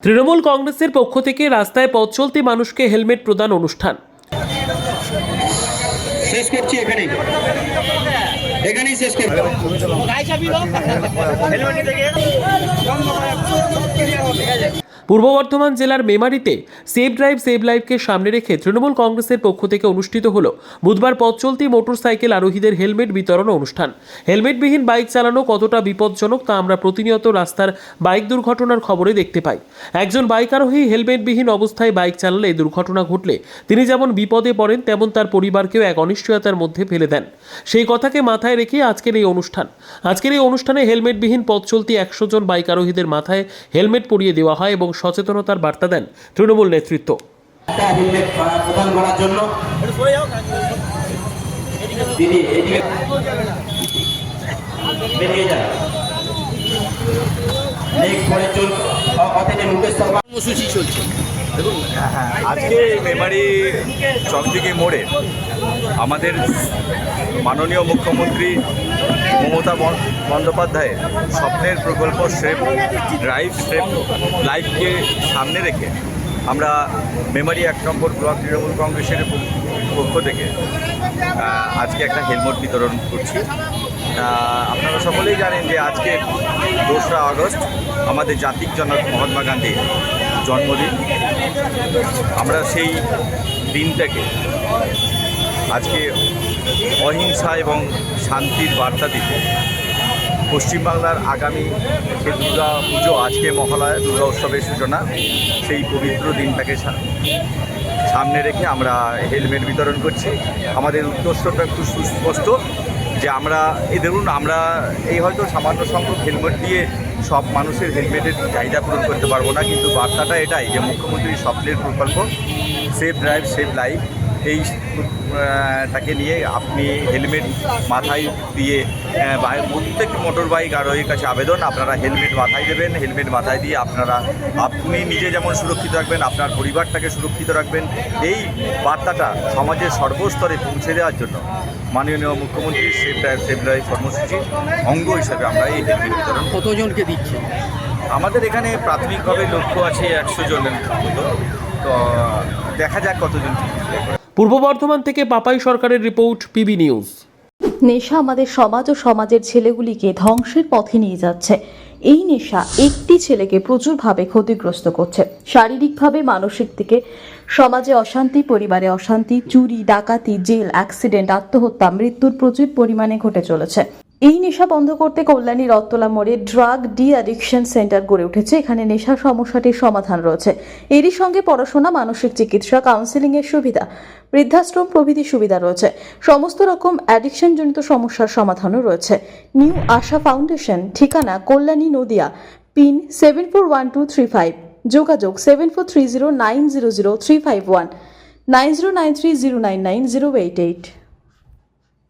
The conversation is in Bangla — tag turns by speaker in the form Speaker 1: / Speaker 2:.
Speaker 1: তৃণমূল কংগ্রেসের পক্ষ থেকে রাস্তায় পথ চলতি মানুষকে হেলমেট প্রদান অনুষ্ঠান।
Speaker 2: শেষ করছি এখানেই শেষ করছি।
Speaker 1: পূর্ব বর্ধমান জেলার মেমারিতে সেভ ড্রাইভ সেভ লাইফকে সামনে রেখে তৃণমূল কংগ্রেসের পক্ষ থেকে অনুষ্ঠিত হল বুধবার পথ চলতি মোটরসাইকেল আরোহীদের হেলমেট বিতরণ অনুষ্ঠান। হেলমেটবিহীন বাইক চালানো কতটা বিপজ্জনক তা আমরা প্রতিনিয়ত রাস্তার বাইক দুর্ঘটনার খবরে দেখতে পাই। একজন বাইক আরোহী হেলমেটবিহীন অবস্থায় বাইক চালালে দুর্ঘটনা ঘটলে তিনি যেমন বিপদে পড়েন তেমন তার পরিবারকেও এক অনিশ্চয়তার মধ্যে ফেলে দেন। সেই কথাকে মাথায় রেখে আজকের এই অনুষ্ঠানে হেলমেটবিহীন পথ চলতি 100 জন বাইক আরোহীদের মাথায় হেলমেট পরিয়ে দেওয়া হয় এবং সচেতনতার বার্তা দেন তৃণমূল নেতৃত্ব।
Speaker 3: দেখুন, আজকে মেমারি চকদিঘি মোড়ে আমাদের মাননীয় মুখ্যমন্ত্রী মমতা বন্দ্যোপাধ্যায়ের স্বপ্নের প্রকল্প সেভ ড্রাইভ সেভ লাইফকে সামনে রেখে আমরা মেমারি 1 নম্বর ব্লক তৃণমূল কংগ্রেসের পক্ষ থেকে আজকে একটা হেলমেট বিতরণ করছি। আপনারা সকলেই জানেন যে আজকে 2রা আগস্ট আমাদের জাতির জনক মহাত্মা গান্ধীর জন্মদিন। আমরা সেই দিনটাকে আজকে অহিংসা এবং শান্তির বার্তা দিতে পশ্চিমবাংলার আগামী যে দুর্গা পুজো, আজকে মহালয়া দুর্গা উৎসবের সূচনা, সেই পবিত্র দিনটাকে সামনে রেখে আমরা হেলমেট বিতরণ করছি। আমাদের উদ্দেশ্যটা একটু সুস্পষ্ট যে আমরা আমরা হয়তো সামান্য সংখ্যক হেলমেট দিয়ে সব মানুষের হেলমেটের চাহিদা পূরণ করতে পারবো না, কিন্তু বার্তাটা এটাই যে মুখ্যমন্ত্রীর স্বপ্নের প্রকল্প সেভ ড্রাইভ সেভ লাইফ, এইটাকে নিয়ে আপনি হেলমেট মাথায় দিয়ে প্রত্যেক মোটর বাইক আরোহীর কাছে আবেদন, আপনারা হেলমেট মাথায় দেবেন। হেলমেট মাথায় দিয়ে আপনি নিজে যেমন সুরক্ষিত রাখবেন, আপনার পরিবারটাকে সুরক্ষিত রাখবেন। এই বার্তাটা সমাজের সর্বস্তরে পৌঁছে দেওয়ার জন্য মাননীয় মুখ্যমন্ত্রীর সেভ ড্রাইভ সেভ লাইফ কর্মসূচির অঙ্গ হিসেবে আমরা এই হেলমেট বিতরণ।
Speaker 4: কতজনকে দিচ্ছি?
Speaker 3: আমাদের এখানে প্রাথমিকভাবে লক্ষ্য আছে 100 জনের মতো, তো দেখা যাক কতজন।
Speaker 1: পূর্ব বর্ধমান থেকে পাপাই সরকারের রিপোর্ট, পিবি নিউজ।
Speaker 5: নেশা আমাদের সমাজ ও সমাজের ছেলেগুলিকে ধ্বংসের পথে নিয়ে যাচ্ছে। এই নেশা একটি ছেলেকে প্রচুরভাবে ক্ষতিগ্রস্ত করছে, শারীরিকভাবে, মানসিক দিকে। সমাজে অশান্তি, পরিবারে অশান্তি, চুরি, ডাকাতি, জেল, অ্যাক্সিডেন্ট, আত্মহত্যা, মৃত্যুর প্রচুর পরিমাণে ঘটে চলেছে। এই নেশা বন্ধ করতে কল্যাণী রত্তলা মোড়ে ড্রাগ ডি অ্যাডিকশন সেন্টার গড়ে উঠেছে। এখানে নেশা সমস্যাটির সমাধান রয়েছে। এরই সঙ্গে পড়াশোনা, মানসিক চিকিৎসা, কাউন্সেলিং এর সুবিধা, বৃদ্ধাশ্রম প্রভৃতি সুবিধা রয়েছে। সমস্ত রকম অ্যাডিকশন জনিত সমস্যার সমাধানও রয়েছে। নিউ আশা ফাউন্ডেশন, ঠিকানা কল্যাণী, নদিয়া, পিন 741235, যোগাযোগ 7430900351, 9093099088।